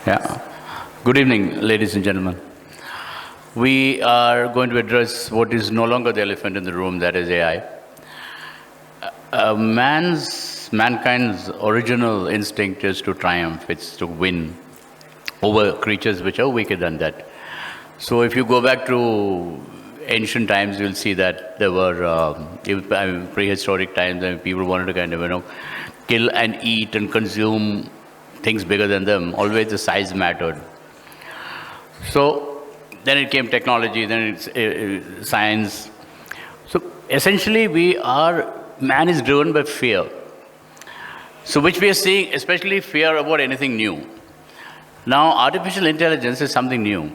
Yeah. Good evening, ladies and gentlemen. We are going to address what is no longer the elephant in the room, that is AI. Mankind's original instinct is to triumph, it's to win over creatures which are weaker than that. So if you go back to ancient times, you'll see that there were prehistoric times, and people wanted to kill and eat and consume things bigger than them. Always the size mattered. So then it came technology, then it's science. So essentially man is driven by fear. So which we are seeing, especially fear about anything new. Now artificial intelligence is something new,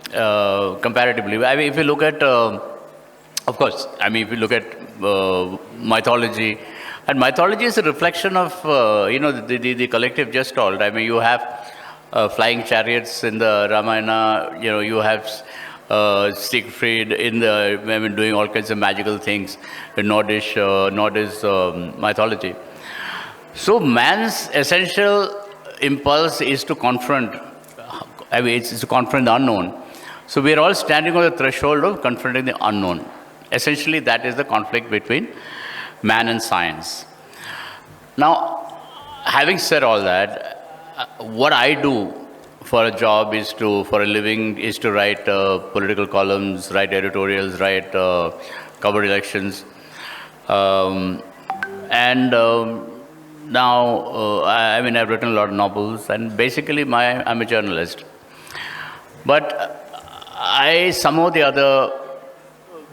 comparatively. I mean, if you look at, of course, if you look at mythology, and mythology is a reflection of, the collective just told. I mean, you have flying chariots in the Ramayana, you have Siegfried doing all kinds of magical things in Nordish mythology. So man's essential impulse is to confront, it's to confront the unknown. So we are all standing on the threshold of confronting the unknown. Essentially, that is the conflict between man and science. Now, having said all that, what I do for a job for a living is to write political columns, write editorials, write cover elections. Now, I've written a lot of novels, and basically I'm a journalist. But I somehow or the other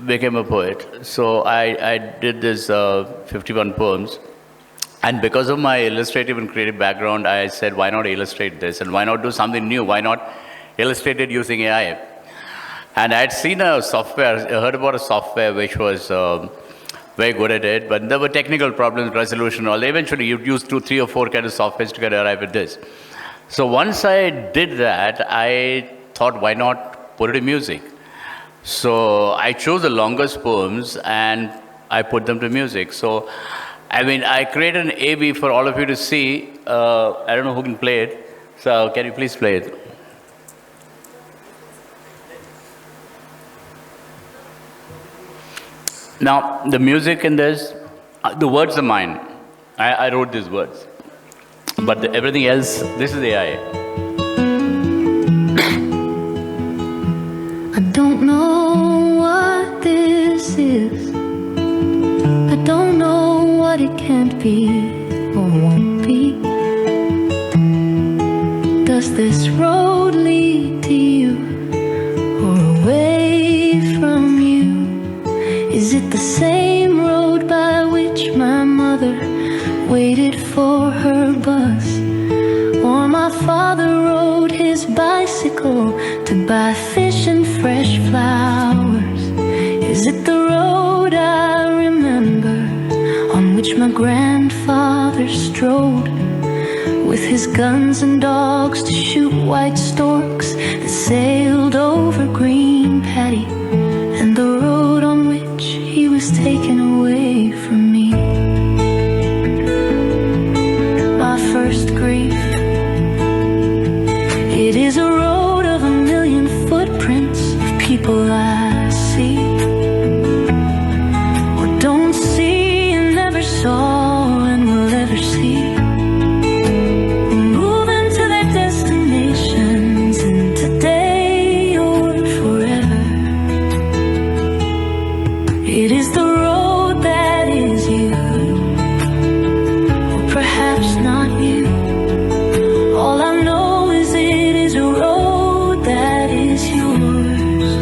became a poet. So I did this 51 poems. And because of my illustrative and creative background, I said, why not illustrate this? And why not do something new? Why not illustrate it using AI? And I'd seen I heard about a software which was very good at it, but there were technical problems, resolution, all. Eventually, you'd use 2, 3, or 4 kind of softwares to arrive at this. So once I did that, I thought, why not put it in music? So I chose the longest poems and I put them to music. So, I created an AV for all of you to see. I don't know who can play it. So can you please play it? Now, the music in this, the words are mine. I wrote these words. But everything else, this is AI. I don't know what this is. I don't know what it can't be or won't be. Does this road lead to you or away from you? Is it the same road by which my mother waited for her bus? Or my father rode his bicycle to buy fish and fresh flowers? Is it the road I remember on which my grandfather strode with his guns and dogs to shoot white storks that sailed over green paddy, and the road on which he was taken away from me? My first grief, it is a road of 1,000,000 footprints of people I see or don't see and never saw and will ever see. Moving to their destinations, and today or forever. It is the road that is you, or perhaps not you. All I know is it is a road that is yours.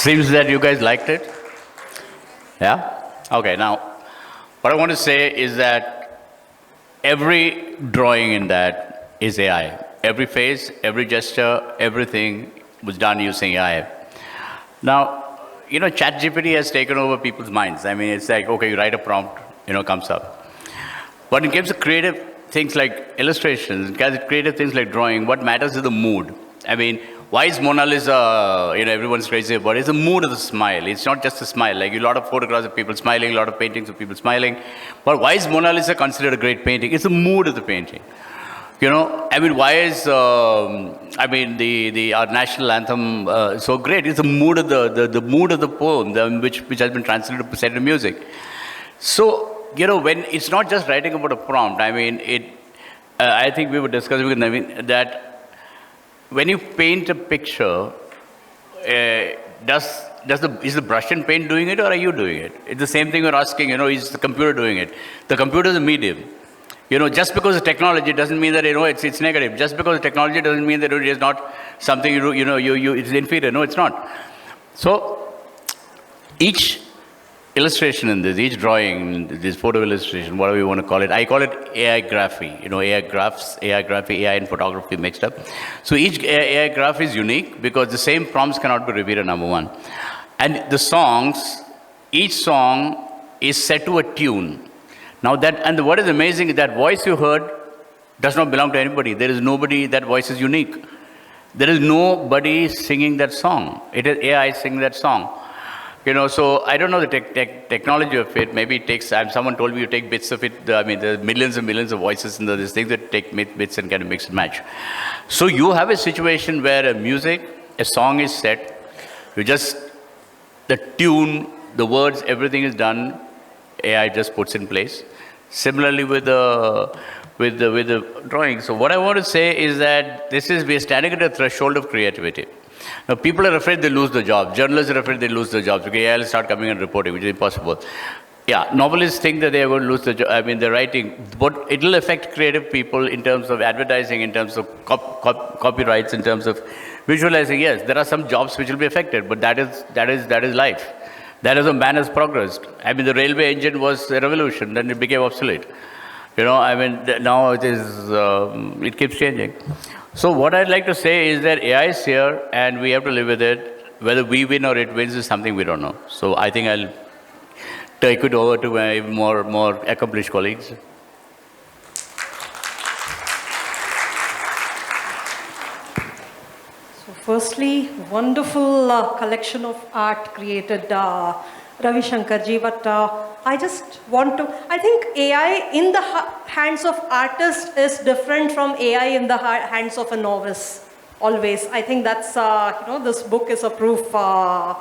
Seems that you guys liked it. Yeah? Okay, now, what I want to say is that every drawing in that is AI. Every face, every gesture, everything was done using AI. Now, ChatGPT has taken over people's minds. I mean, it's like, okay, you write a prompt, comes up. But in terms of creative things like illustrations, creative things like drawing, what matters is the mood. I mean, why is Mona Lisa, everyone's crazy about it? It's the mood of the smile. It's not just a smile. Like a lot of photographs of people smiling, a lot of paintings of people smiling. But why is Mona Lisa considered a great painting? It's the mood of the painting. I mean, why is, our national anthem so great? It's the mood of the mood of the poem, which has been translated to set to music. So, when it's not just writing about a prompt, I mean, I think we were discussing with Naveen that when you paint a picture, is the brush and paint doing it or are you doing it? It's the same thing you're asking, is the computer doing it? The computer is a medium. Just because of technology doesn't mean that, it's negative. Just because of technology doesn't mean that it is not something it's inferior. No, it's not. So, each illustration in this, each drawing, this photo illustration, whatever you want to call it, I call it AI graphy. AI graphs, AI graphy, AI and photography mixed up. So each AI graph is unique because the same prompts cannot be repeated, number one. And the songs, each song is set to a tune. Now and what is amazing is that voice you heard does not belong to anybody. There is nobody, that voice is unique. There is nobody singing that song. It is AI singing that song. So I don't know the technology of it. Maybe it takes, someone told me you take bits of it. I mean, there are millions and millions of voices and these things that take bits and kind of mix and match. So you have a situation where a song is set. The tune, the words, everything is done. AI just puts in place. Similarly with the drawing. So what I want to say is that we are standing at a threshold of creativity. Now, people are afraid they lose their job. Journalists are afraid they lose their jobs because AI will start coming and reporting, which is impossible. Yeah, novelists think that they are going to lose their job. I mean, they're writing. But it will affect creative people in terms of advertising, in terms of copyrights, in terms of visualizing. Yes, there are some jobs which will be affected, but that is life. That is how man has progressed. I mean, the railway engine was a revolution, then it became obsolete. Now it keeps changing. So what I'd like to say is that AI is here and we have to live with it. Whether we win or it wins is something we don't know. So I think I'll take it over to my more accomplished colleagues. So firstly, wonderful collection of art created Ravi Shankar ji, but I think AI in the hands of artists is different from AI in the hands of a novice, always. I think that's, this book is a proof, for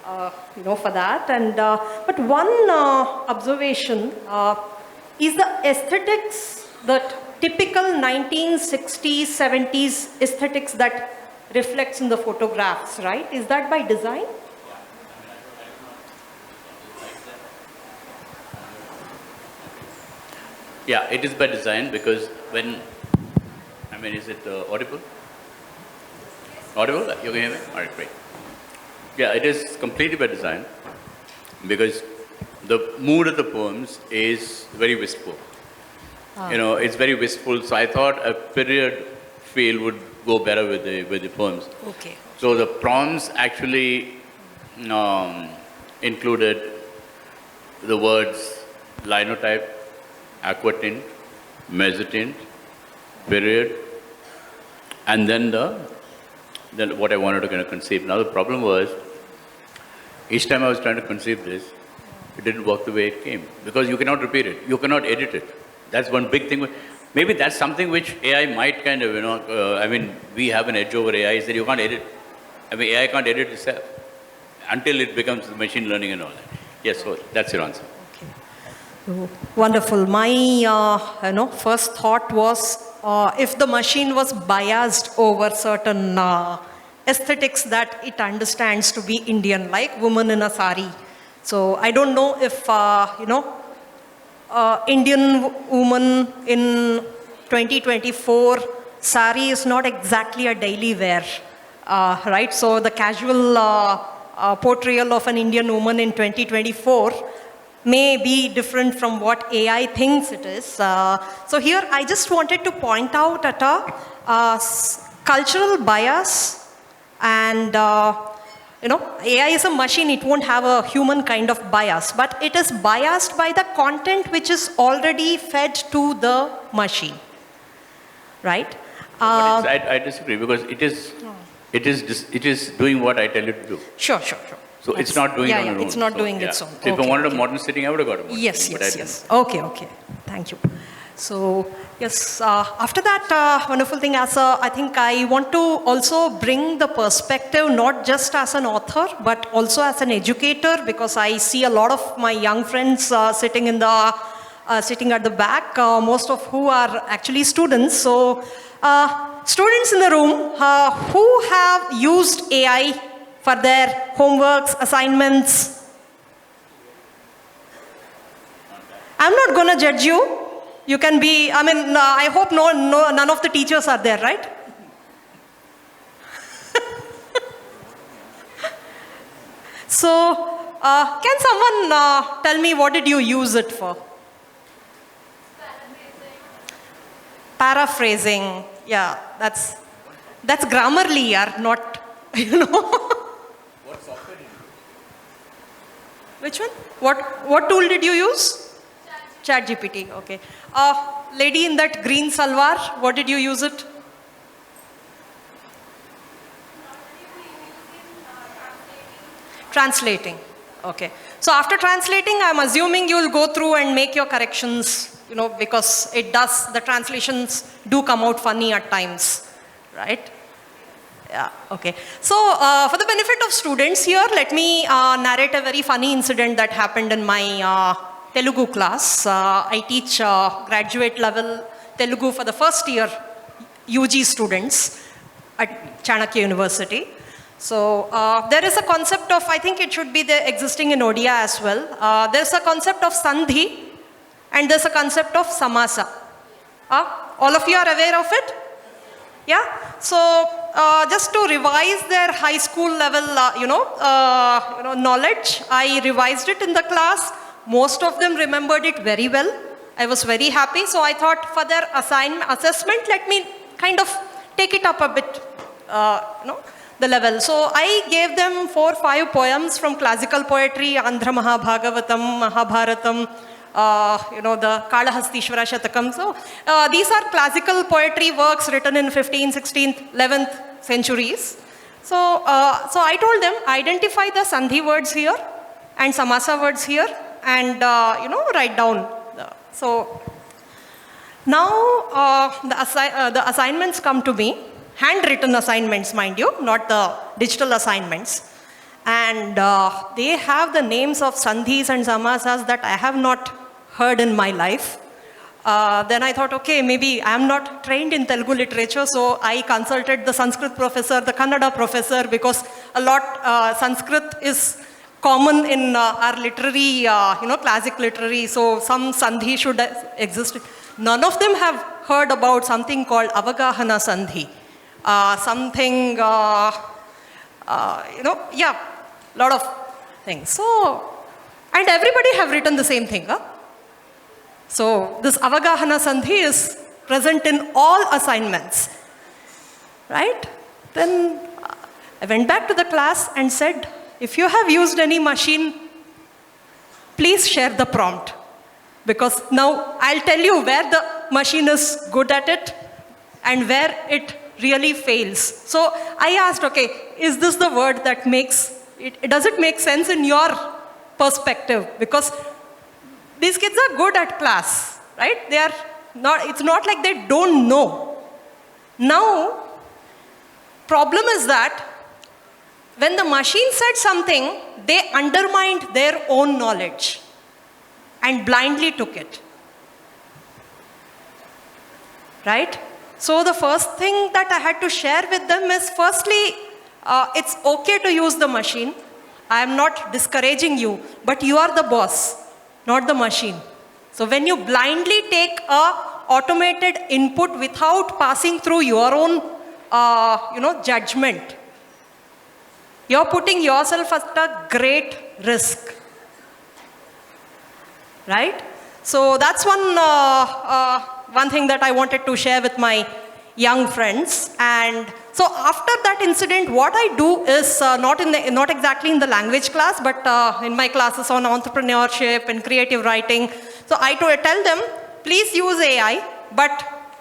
that. And, but one observation is the aesthetics, the typical 1960s, 70s aesthetics that reflects in the photographs, right? Is that by design? Yeah, it is by design because is it audible? Audible? You can hear me? All right, great. Yeah, it is completely by design because the mood of the poems is very wistful. It's very wistful. So I thought a period feel would go better with the poems. Okay. So the prompts actually included the words linotype, aquatint, mezzotint, period, and then what I wanted to kind of conceive. Now the problem was, each time I was trying to conceive this, it didn't work the way it came because you cannot repeat it, you cannot edit it. That's one big thing. Maybe that's something which AI might kind of, we have an edge over AI is that you can't edit. AI can't edit itself until it becomes machine learning and all that. Yes, so that's your answer. Wonderful. My first thought was if the machine was biased over certain aesthetics that it understands to be Indian, like woman in a sari. So I don't know if Indian woman in 2024 sari is not exactly a daily wear, right? So the casual portrayal of an Indian woman in 2024 may be different from what AI thinks it is. So here I just wanted to point out at a cultural bias, and AI is a machine, it won't have a human kind of bias, but it is biased by the content which is already fed to the machine, right? But I disagree, because it is doing what I tell it to do. Sure. So it's not doing it on its own. It's not doing its own. So if I wanted a modern setting, I would have got a modern Yes. setting, but I didn't. Okay. Thank you. So, yes, after that wonderful thing, I think I want to also bring the perspective, not just as an author, but also as an educator, because I see a lot of my young friends sitting at the back, most of who are actually students. So, students in the room who have used AI for their homeworks, assignments. I'm not going to judge you. You can be, I hope none of the teachers are there, right? So, can someone tell me what did you use it for? Paraphrasing. Yeah, that's Grammarly, not, What software did you use? Which one? What tool did you use? ChatGPT, okay. Lady in that green salwar, what did you use it? Translating, okay. So after translating, I'm assuming you'll go through and make your corrections, because the translations do come out funny at times, right? Yeah, okay. So for the benefit of students here, let me narrate a very funny incident that happened in my Telugu class. I teach graduate level Telugu for the first year UG students at Chanakya University. So there is a concept of, I think it should be there existing in Odia as well. There's a concept of Sandhi and there's a concept of Samasa. All of you are aware of it? Yeah? So just to revise their high school level, knowledge, I revised it in the class. Most of them remembered it very well. I was very happy. So I thought for their assessment, let me kind of take it up a bit, the level. So I gave them 4 or 5 poems from classical poetry, Andhra Mahabhagavatam, Mahabharatam, the Kalahastishvara Shatakam. So these are classical poetry works written in 15th, 16th, 11th centuries. So I told them, identify the Sandhi words here and Samasa words here and, write down. So now the assignments come to me, handwritten assignments, mind you, not the digital assignments. And they have the names of Sandhis and Samasas that I have not heard in my life. Then I thought, okay, maybe I am not trained in Telugu literature, so I consulted the Sanskrit professor, the Kannada professor, because a lot Sanskrit is common in our literary, classic literary, so some Sandhi should exist. None of them have heard about something called Avagahana Sandhi. Something, lot of things. So, and everybody have written the same thing. So, this Avagahana Sandhi is present in all assignments, right? Then I went back to the class and said, if you have used any machine, please share the prompt. Because now I'll tell you where the machine is good at it and where it really fails. So I asked, okay, is this the word that makes it, does it make sense in your perspective? Because these kids are good at class, right? They are not, it's not like they don't know. Now, problem is that when the machine said something, they undermined their own knowledge and blindly took it, right? So the first thing that I had to share with them is, firstly, it's okay to use the machine. I am not discouraging you, but you are the boss, not the machine. So when you blindly take a automated input without passing through your own, judgment, You're putting yourself at a great risk. Right? So that's one thing that I wanted to share with my young friends. And so after that incident, what I do is not exactly in the language class, but in my classes on entrepreneurship and creative writing. So I tell them, please use AI, but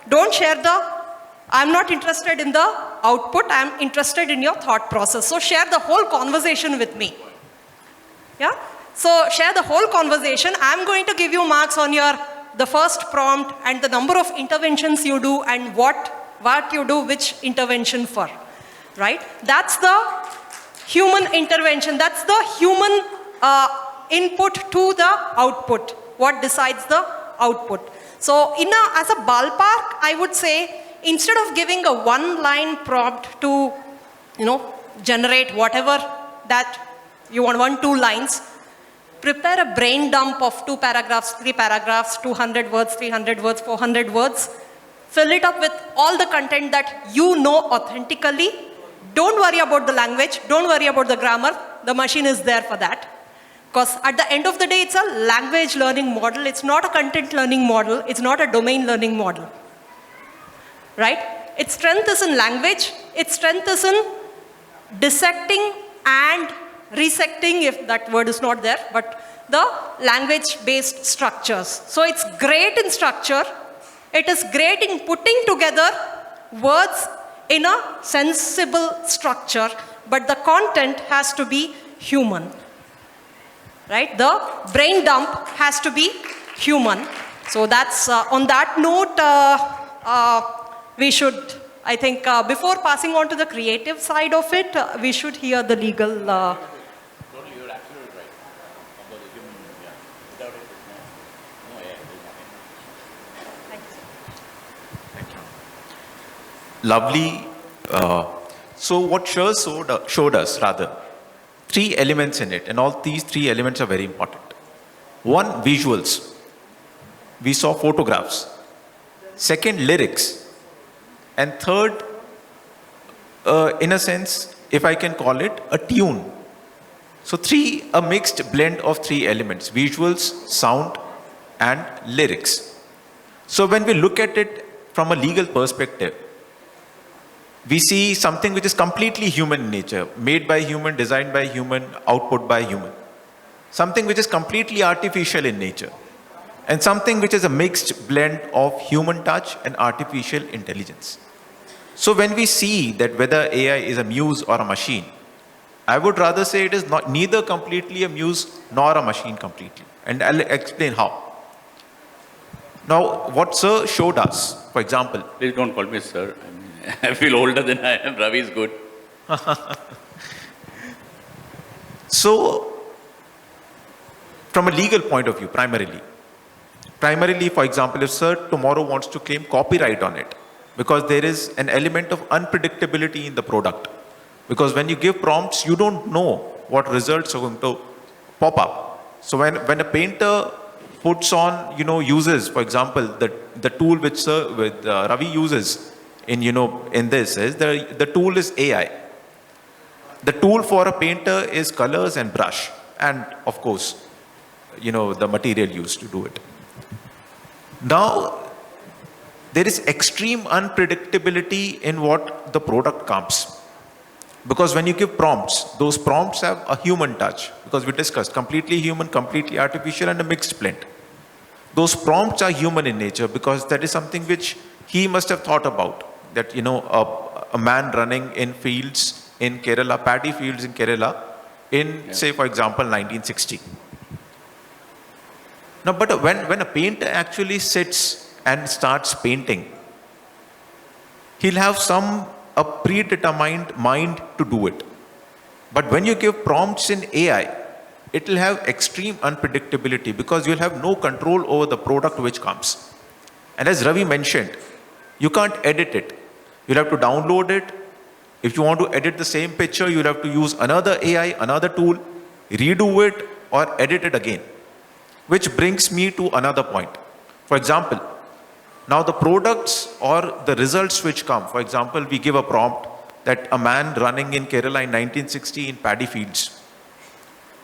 don't share I'm not interested in the output, I'm interested in your thought process. So share the whole conversation with me. Yeah? So share the whole conversation. I'm going to give you marks on the first prompt and the number of interventions you do and what you do which intervention for, right? That's the human intervention. That's the human input to the output. What decides the output? So as a ballpark, I would say, instead of giving a one-line prompt to, generate whatever that you want, 1-2 lines, prepare a brain dump of 2 paragraphs, 3 paragraphs, 200 words, 300 words, 400 words. Fill it up with all the content that you know authentically. Don't worry about the language. Don't worry about the grammar. The machine is there for that. Because at the end of the day, it's a language learning model. It's not a content learning model. It's not a domain learning model. Right? Its strength is in language. Its strength is in dissecting and resecting, if that word is not there, but the language-based structures. So it's great in structure. It is great in putting together words in a sensible structure, but the content has to be human. Right? The brain dump has to be human. So that's, on that note, we should, I think, before passing on to the creative side of it, we should hear the legal. Totally, you're absolutely right. About the human, without it, no AI, Lovely. So what Shur showed us, rather, 3 elements in it, and all these 3 elements are very important. One, visuals. We saw photographs. Second, lyrics. And third, in a sense, if I can call it, a tune. So a mixed blend of 3 elements: visuals, sound, and lyrics. So when we look at it from a legal perspective, we see something which is completely human in nature, made by human, designed by human, output by human. Something which is completely artificial in nature. And something which is a mixed blend of human touch and artificial intelligence. So when we see that whether AI is a muse or a machine, I would rather say it is neither completely a muse nor a machine completely. And I'll explain how. Now, what Sir showed us, for example. Please don't call me sir. I feel older than I am. Ravi is good. So, from a legal point of view, primarily, for example, if Sir tomorrow wants to claim copyright on it, because there is an element of unpredictability in the product. Because when you give prompts, you don't know what results are going to pop up. So when a painter puts on, uses, for example, the tool which Ravi uses in this is the tool is AI. The tool for a painter is colors and brush, and of course, the material used to do it. Now, there is extreme unpredictability in what the product comes. Because when you give prompts, those prompts have a human touch. Because we discussed completely human, completely artificial, and a mixed blend. Those prompts are human in nature because that is something which he must have thought about. That, a man running in fields in Kerala, paddy fields in Kerala, say, for example, 1960. Now, but when a painter actually sits and starts painting, he'll have a predetermined mind to do it. But when you give prompts in AI, it will have extreme unpredictability because you'll have no control over the product which comes. And as Ravi mentioned, you can't edit it. You'll have to download it. If you want to edit the same picture, you'll have to use another AI, another tool, redo it, or edit it again. Which brings me to another point. For example, now the products or the results which come, for example, we give a prompt that a man running in Kerala in 1960 in paddy fields.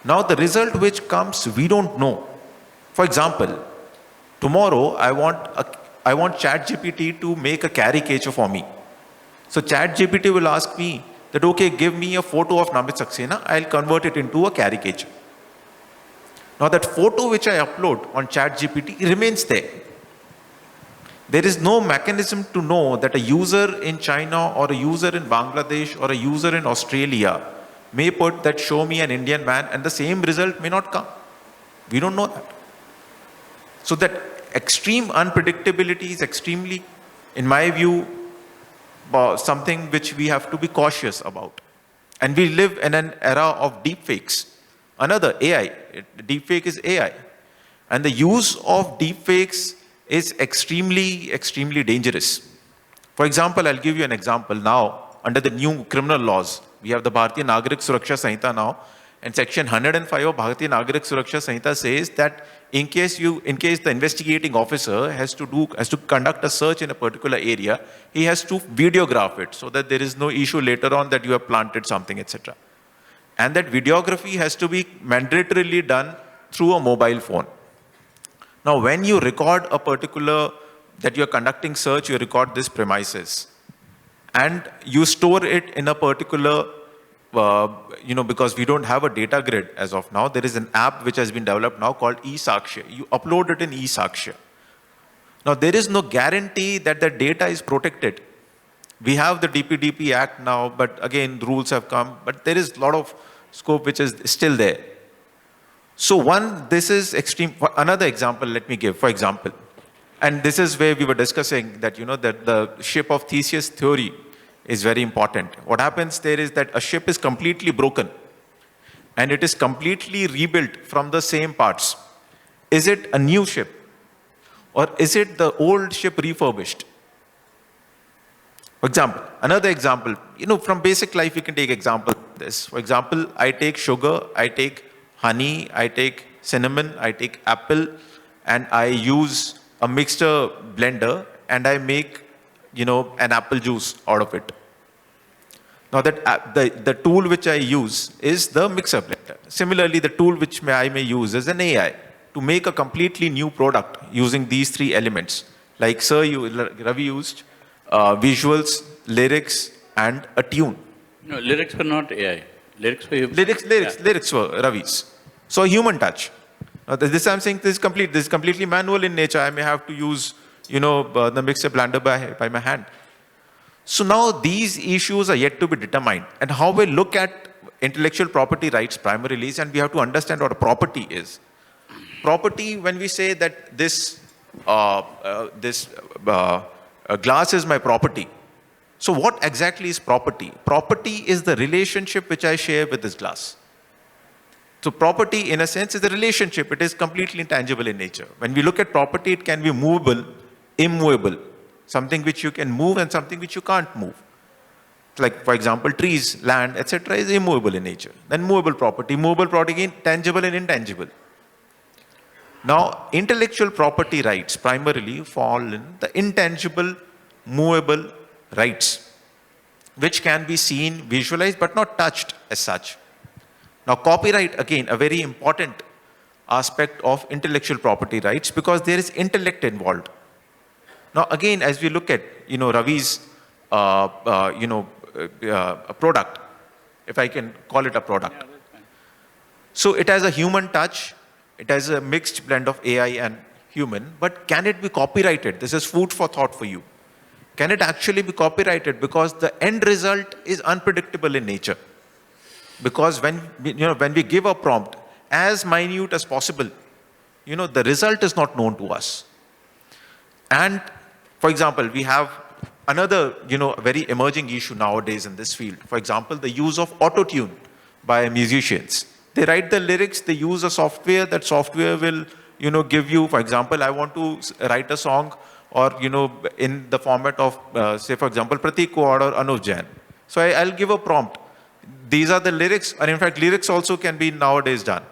Now the result which comes, we don't know. For example, tomorrow I want ChatGPT to make a caricature for me. So ChatGPT will ask me that, okay, give me a photo of Namit Saxena, I'll convert it into a caricature. Now that photo which I upload on ChatGPT remains there. There is no mechanism to know that a user in China or a user in Bangladesh or a user in Australia may put that show me an Indian man and the same result may not come. We don't know that. So that extreme unpredictability is extremely, in my view, something which we have to be cautious about. And we live in an era of deepfakes. Another AI, deepfake is AI. And the use of deepfakes is extremely, extremely dangerous. For example, I'll give you an example now. Under the new criminal laws, we have the Bharatiya Nagarik Suraksha Sanhita now, and section 105 of Bharatiya Nagarik Suraksha Sanhita says that in case the investigating officer has to conduct a search in a particular area, he has to videograph it so that there is no issue later on that you have planted something, etc. And that videography has to be mandatorily done through a mobile phone. Now, when you record a particular, that you're conducting search, you record this premises. And you store it in a particular, because we don't have a data grid as of now, there is an app which has been developed now called eSaksha. You upload it in eSaksha. Now, there is no guarantee that the data is protected. We have the DPDP Act now, but again, the rules have come, but there is a lot of scope which is still there. So this is extreme. Another example, let me give, for example, and this is where we were discussing that, that the ship of Theseus theory is very important. What happens there is that a ship is completely broken and it is completely rebuilt from the same parts. Is it a new ship or is it the old ship refurbished? For example, another example, from basic life, we can take example of this. For example, I take sugar, I take honey, I take cinnamon, I take apple, and I use a mixture blender and I make, an apple juice out of it. Now that the tool which I use is the mixer blender. Similarly, the tool which I may use is an AI to make a completely new product using these three elements. Like Ravi used visuals, lyrics, and a tune. No, lyrics were not AI. Lyrics were Lyrics were Ravi's. So a human touch. This I'm saying this is completely manual in nature. I may have to use, the mixer blender by my hand. So now these issues are yet to be determined. And how we look at intellectual property rights primarily is, and we have to understand what a property is. Property, when we say that this glass is my property. So what exactly is property? Property is the relationship which I share with this glass. So property, in a sense, is a relationship. It is completely intangible in nature. When we look at property, it can be movable, immovable, something which you can move and something which you can't move. Like, for example, trees, land, etc. is immovable in nature. Then movable property, again, tangible and intangible. Now, intellectual property rights primarily fall in the intangible, movable rights, which can be seen, visualized, but not touched as such. Now, copyright, again, a very important aspect of intellectual property rights because there is intellect involved. Now, again, as we look at, Ravi's, a product, if I can call it a product. Yeah, that's fine. So it has a human touch. It has a mixed blend of AI and human, but can it be copyrighted? This is food for thought for you. Can it actually be copyrighted? Because the end result is unpredictable in nature. Because when we give a prompt as minute as possible, the result is not known to us. And for example, we have another, very emerging issue nowadays in this field. For example, the use of auto-tune by musicians. They write the lyrics, they use a software, that software will, give you, for example, I want to write a song or, in the format of, say, for example, Pratik Kuwad or Anuj Jain. So I'll give a prompt. These are the lyrics, and in fact, lyrics also can be nowadays done.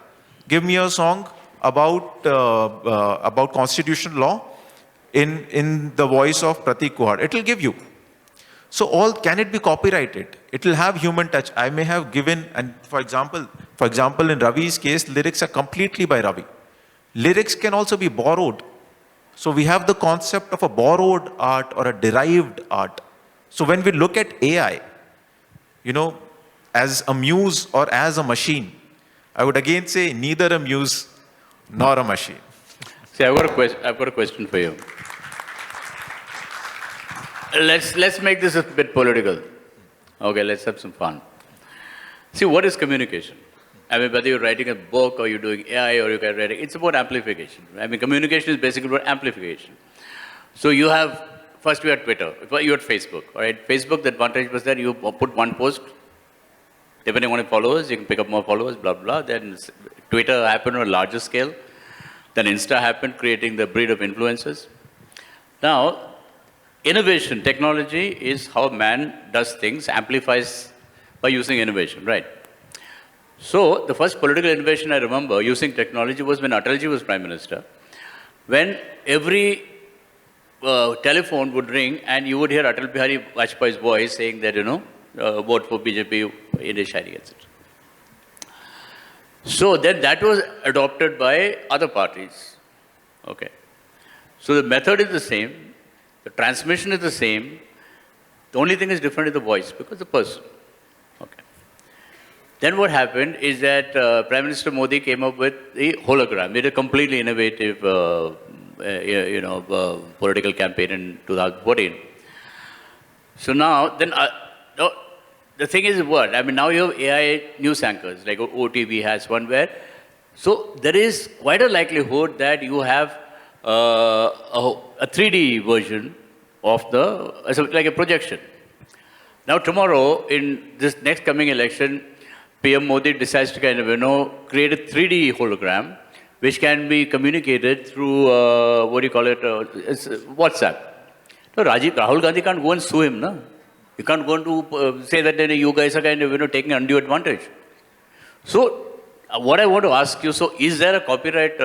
Give me a song about constitutional law in the voice of Pratik Kuwad. It will give you. So all, can it be copyrighted? It will have human touch. I may have given, and for example, in Ravi's case, lyrics are completely by Ravi. Lyrics can also be borrowed. So we have the concept of a borrowed art or a derived art. So when we look at AI, as a muse or as a machine, I would again say neither a muse nor a machine. See, I've got a question for you. Let's make this a bit political. Okay, let's have some fun. See, what is communication? I mean, whether you're writing a book or you're doing AI or you're writing, it's about amplification. I mean, communication is basically about amplification. So you had Twitter, you had Facebook, all right? Facebook, the advantage was that you put one post, depending on your followers, you can pick up more followers, blah, blah. Then Twitter happened on a larger scale. Then Insta happened, creating the breed of influencers. Now, innovation, technology is how man does things, amplifies by using innovation, right? So, the first political innovation I remember using technology was when Atalji was Prime Minister. When every telephone would ring and you would hear Atal Bihari Vajpayee's voice saying that, vote for BJP, India Shari, etc. So then that was adopted by other parties. Okay. So the method is the same, the transmission is the same, the only thing is different is the voice, because the person. Okay. Then what happened is that Prime Minister Modi came up with the hologram. He did a completely innovative political campaign in 2014. So now, the thing is what? I mean, now you have AI news anchors, like OTV has one where, so there is quite a likelihood that you have a 3D version of like a projection. Now tomorrow, in this next coming election, PM Modi decides to kind of, create a 3D hologram, which can be communicated through, WhatsApp. So Rahul Gandhi can't go and sue him, no? You can't go to say that you guys are kind of taking undue advantage. So, what I want to ask you, so is there a copyright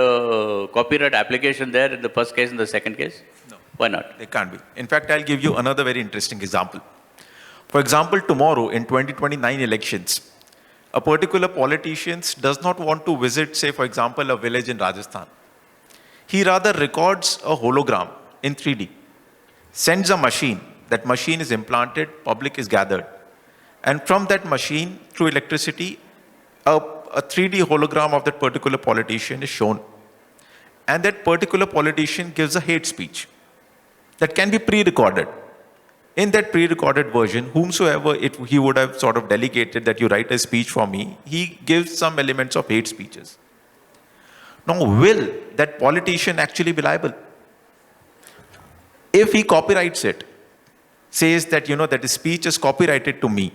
application there in the first case and the second case? No. Why not? There can't be. In fact, I'll give you another very interesting example. For example, tomorrow in 2029 elections, a particular politician does not want to visit, say, for example, a village in Rajasthan. He rather records a hologram in 3D, sends a machine. That machine is implanted, public is gathered. And from that machine, through electricity, a 3D hologram of that particular politician is shown. And that particular politician gives a hate speech that can be pre-recorded. In that pre-recorded version, whomsoever he would have sort of delegated that you write a speech for me, he gives some elements of hate speeches. Now, will that politician actually be liable? If he copyrights it, says that, that his speech is copyrighted to me,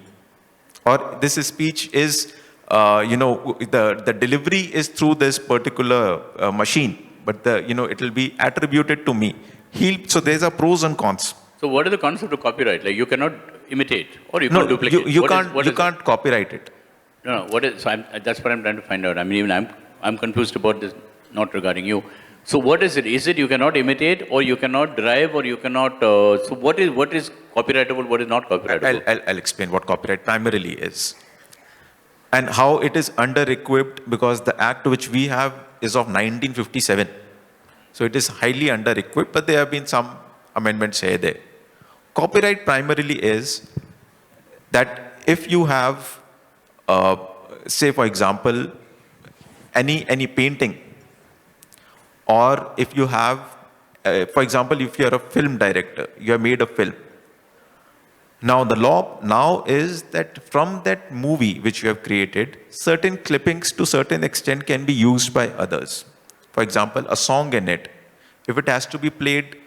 or this speech is, the delivery is through this particular machine, but it will be attributed to me. So there's a pros and cons. So what is the concept of copyright? Like you cannot imitate or you can't duplicate. You can't copyright it. No. What is? So that's what I'm trying to find out. I mean, even I'm confused about this, not regarding you. So what is it? Is it you cannot imitate, or you cannot derive, or you cannot? So what is copyrightable? What is not copyrightable? I'll explain what copyright primarily is, and how it is under-equipped, because the act which we have is of 1957. So it is highly under-equipped, but there have been some amendments here there. Copyright primarily is that if you have, say for example, any painting, or if you have, for example, if you are a film director, you have made a film. Now the law now is that from that movie which you have created, certain clippings to certain extent can be used by others. For example, a song in it, if it has to be played,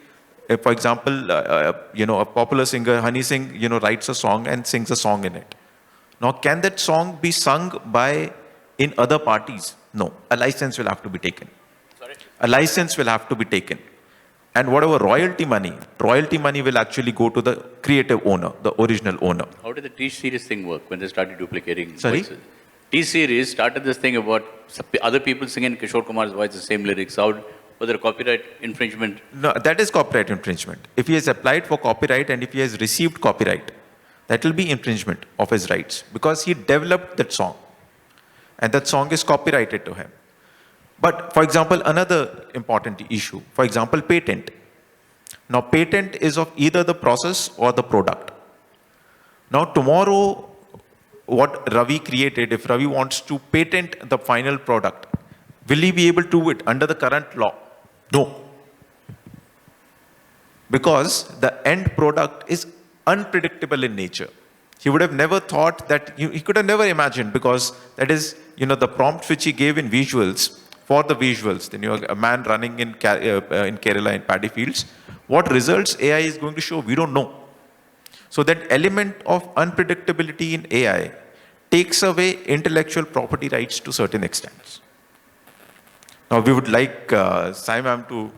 for example, a popular singer, Honey Singh, writes a song and sings a song in it. Now, can that song be sung in other parties? No, a license will have to be taken. Sorry? A license will have to be taken. And whatever royalty money will actually go to the creative owner, the original owner. How did the T-Series thing work when they started duplicating Sorry? voices? T-Series started this thing about other people singing Kishore Kumar's voice, the same lyrics. How was there copyright infringement? No, that is copyright infringement. If he has applied for copyright and if he has received copyright, that will be infringement of his rights because he developed that song and that song is copyrighted to him. But for example, another important issue, for example, patent. Now, patent is of either the process or the product. Now, tomorrow, what Ravi created, if Ravi wants to patent the final product, will he be able to do it under the current law? No. Because the end product is unpredictable in nature. He would have never thought that, he could have never imagined, because that is, the prompt which he gave in visuals, for the visuals, then a man running in Kerala in paddy fields, what results AI is going to show, we don't know. So that element of unpredictability in AI takes away intellectual property rights to certain extents. Now we would like Sai ma'am to,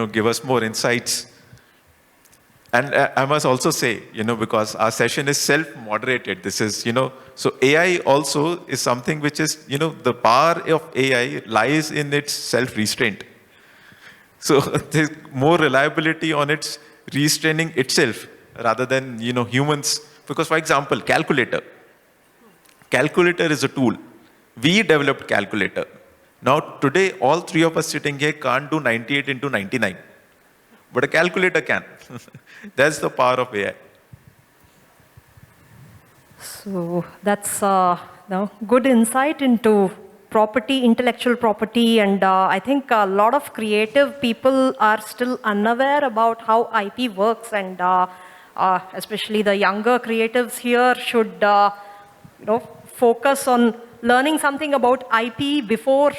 give us more insights. And I must also say, because our session is self-moderated, this is, so AI also is something which is, the power of AI lies in its self-restraint. So there's more reliability on its restraining itself rather than, humans. Because for example, calculator. Calculator is a tool. We developed calculator. Now today, all three of us sitting here can't do 98 into 99. But a calculator can. That's the power of AI. So that's good insight into property, intellectual property, and I think a lot of creative people are still unaware about how IP works, and especially the younger creatives here should focus on learning something about IP before,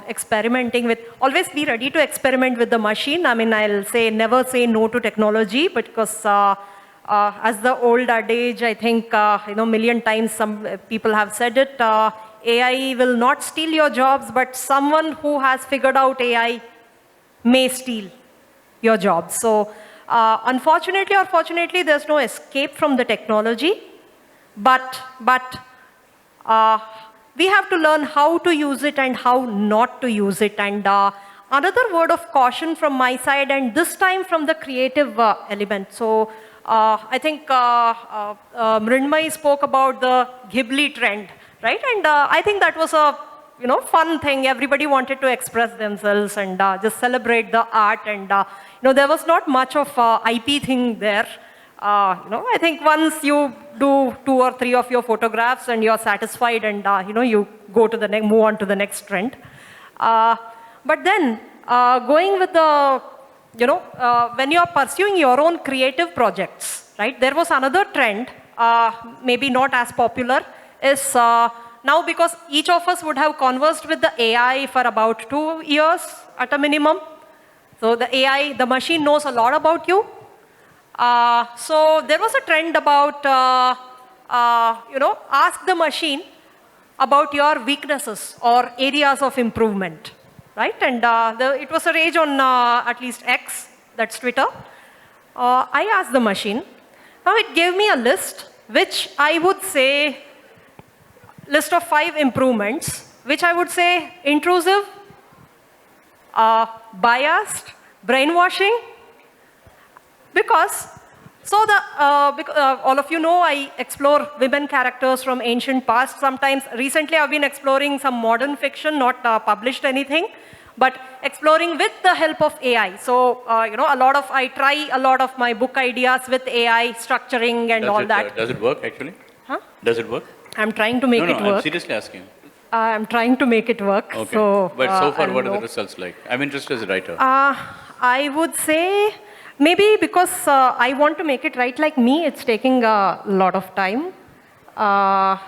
experimenting with, always be ready to experiment with the machine. I mean, I'll say never say no to technology, but because as the old adage, I think, million times some people have said it, AI will not steal your jobs, but someone who has figured out AI may steal your jobs. So unfortunately or fortunately, there's no escape from the technology, but we have to learn how to use it and how not to use it. And another word of caution from my side, and this time from the creative element. So I think Mrunmayee spoke about the Ghibli trend, right? And I think that was a fun thing. Everybody wanted to express themselves and just celebrate the art. And there was not much of IP thing there. I think once you do 2 or 3 of your photographs and you're satisfied, and you go to the move on to the next trend. But then going with the, when you're pursuing your own creative projects, right? There was another trend, maybe not as popular, is now because each of us would have conversed with the AI for about 2 years at a minimum. So the AI, the machine knows a lot about you. So there was a trend about, ask the machine about your weaknesses or areas of improvement, right? And it was a rage on at least X, that's Twitter. I asked the machine. Now it gave me a list, which I would say, list of 5 improvements, which I would say intrusive, biased, brainwashing. Because, all of you know, I explore women characters from ancient past. Sometimes, recently I've been exploring some modern fiction, not published anything, but exploring with the help of AI. So, I try a lot of my book ideas with AI, structuring and all that. Does it work actually? Huh? Does it work? I'm trying to make it work. I'm seriously asking. I'm trying to make it work. Okay. So, but so far, what are the results like? I'm interested as a writer. I would say, maybe because I want to make it right like me, it's taking a lot of time. But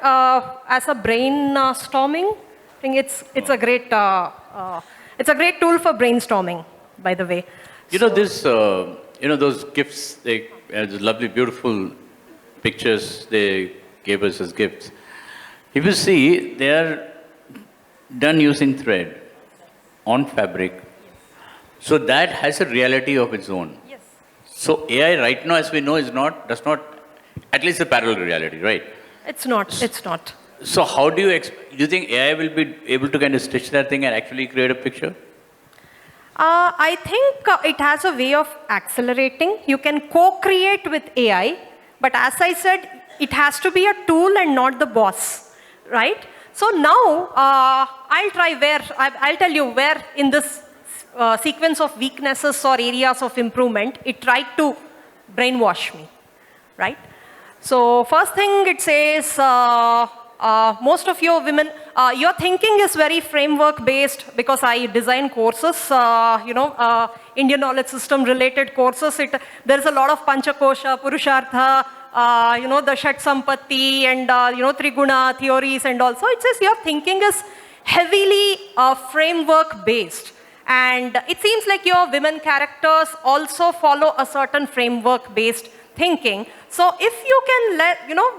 as a brainstorming, I think it's a great tool for brainstorming, by the way. Those gifts, those lovely, beautiful pictures they gave us as gifts. If you see, they are done using thread on fabric. So that has a reality of its own. Yes. So AI right now, as we know, does not, at least a parallel reality, right? It's not. It's not. So how do you think AI will be able to kind of stitch that thing and actually create a picture? I think it has a way of accelerating. You can co-create with AI, but as I said, it has to be a tool and not the boss, right? So now, I'll tell you where in this sequence of weaknesses or areas of improvement, it tried to brainwash me, right? So first thing it says, most of you women, your thinking is very framework based because I design courses, Indian knowledge system related courses. There's a lot of Panchakosha, Purushartha, the Shat Sampatti and, Triguna theories and also. It says your thinking is heavily framework based. And it seems like your women characters also follow a certain framework based thinking. So if you can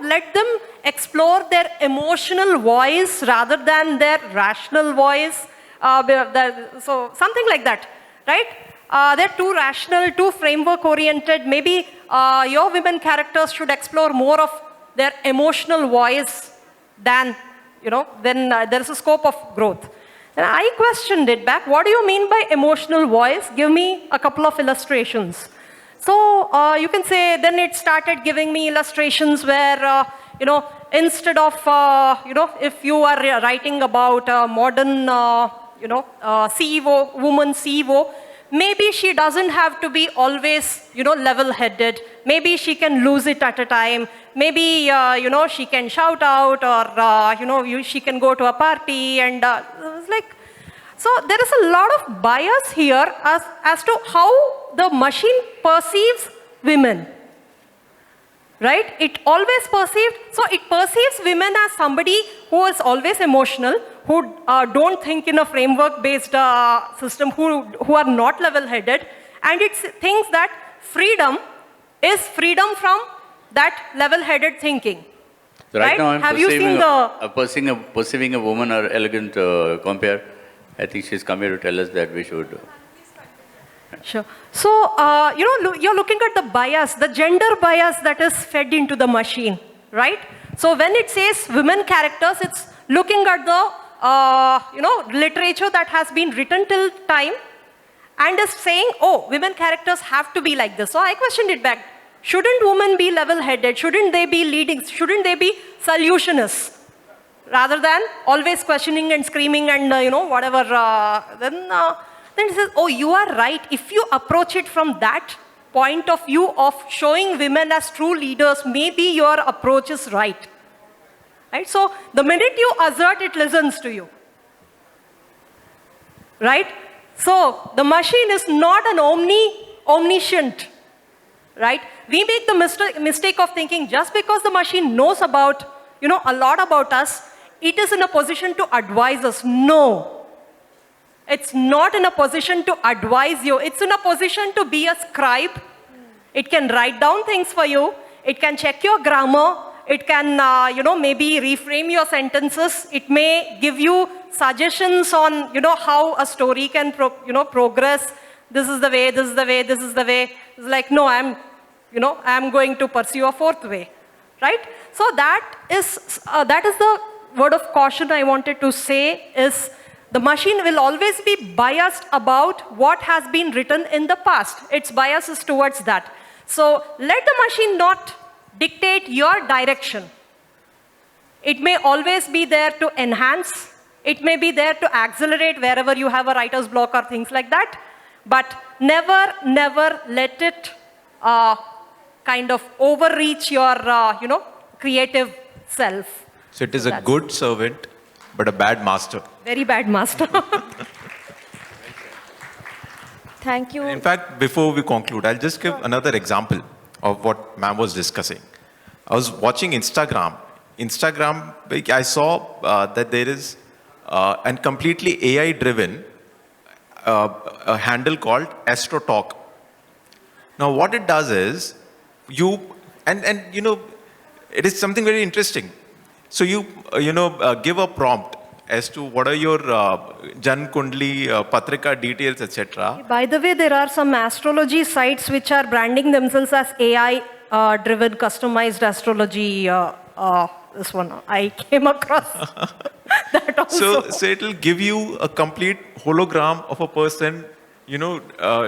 let them explore their emotional voice rather than their rational voice, so something like that, right? They're too rational, too framework oriented. Maybe your women characters should explore more of their emotional voice than, then there's a scope of growth. And I questioned it back. What do you mean by emotional voice? Give me a couple of illustrations. So you can say, then it started giving me illustrations where, instead of, if you are writing about a modern, CEO, woman CEO, maybe she doesn't have to be always, level-headed. Maybe she can lose it at a time. Maybe, she can shout out or, she can go to a party and it's like, so there is a lot of bias here as to how the machine perceives women, right? It always perceived, so it perceives women as somebody who is always emotional, who don't think in a framework-based system, who are not level-headed, and it thinks that freedom is freedom from that level-headed thinking. So right now I'm perceiving a woman or elegant compare. I think she's come here to tell us that we should. Sure. So, you're looking at the bias, the gender bias that is fed into the machine, right? So when it says women characters, it's looking at the, literature that has been written till time and is saying, oh, women characters have to be like this. So I questioned it back. Shouldn't women be level-headed? Shouldn't they be leading? Shouldn't they be solutionists? Rather than always questioning and screaming and, whatever. Then it says, oh, you are right. If you approach it from that point of view of showing women as true leaders, maybe your approach is right. Right? So the minute you assert, it listens to you. Right? So the machine is not an omniscient. Right? We make the mistake of thinking just because the machine knows about, a lot about us, it is in a position to advise us. No. It's not in a position to advise you. It's in a position to be a scribe. It can write down things for you. It can check your grammar. It can, maybe reframe your sentences. It may give you suggestions on, how a story can, progress. This is the way, this is the way, this is the way. It's like, no, I'm going to pursue a fourth way, right? So that is the word of caution I wanted to say is the machine will always be biased about what has been written in the past. Its bias is towards that. So let the machine not dictate your direction. It may always be there to enhance. It may be there to accelerate wherever you have a writer's block or things like that. But never, never let it kind of overreach your, creative self. So it is a good servant, but a bad master. Very bad master. Thank you. In fact, before we conclude, I'll just give another example of what ma'am was discussing. I was watching Instagram. I saw that there is a completely AI-driven a handle called Astro Talk. Now, what it does is, it is something very interesting. So you give a prompt as to what are your Jan Kundli, Patrika details, etc. By the way, there are some astrology sites which are branding themselves as AI-driven, customized astrology. This one, I came across that also. So it will give you a complete hologram of a person,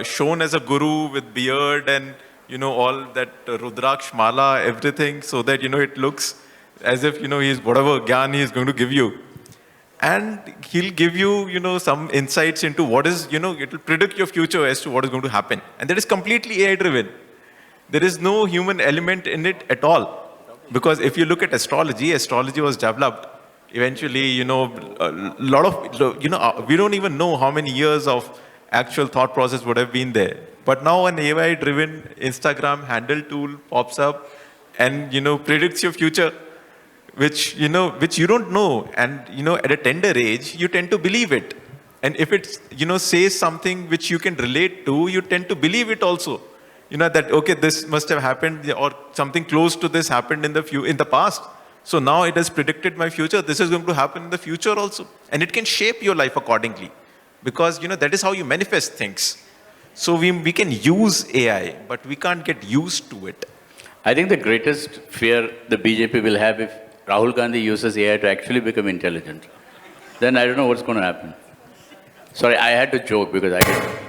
shown as a guru with beard and, all that Rudraksh mala, everything, so that, it looks as if, he's whatever gyan he is going to give you. And he'll give you, some insights into what is, it will predict your future as to what is going to happen. And that is completely AI driven. There is no human element in it at all. Because if you look at astrology was developed eventually, a lot of, we don't even know how many years of actual thought process would have been there. But now an AI driven Instagram handle tool pops up and, predicts your future, which you don't know. And, at a tender age, you tend to believe it. And if it, says something which you can relate to, you tend to believe it also. That, okay, this must have happened or something close to this happened in the past. So now it has predicted my future. This is going to happen in the future also. And it can shape your life accordingly. Because, that is how you manifest things. So we can use AI, but we can't get used to it. I think the greatest fear the BJP will have if Rahul Gandhi uses AI to actually become intelligent, then I don't know what's going to happen. Sorry, I had to joke because I get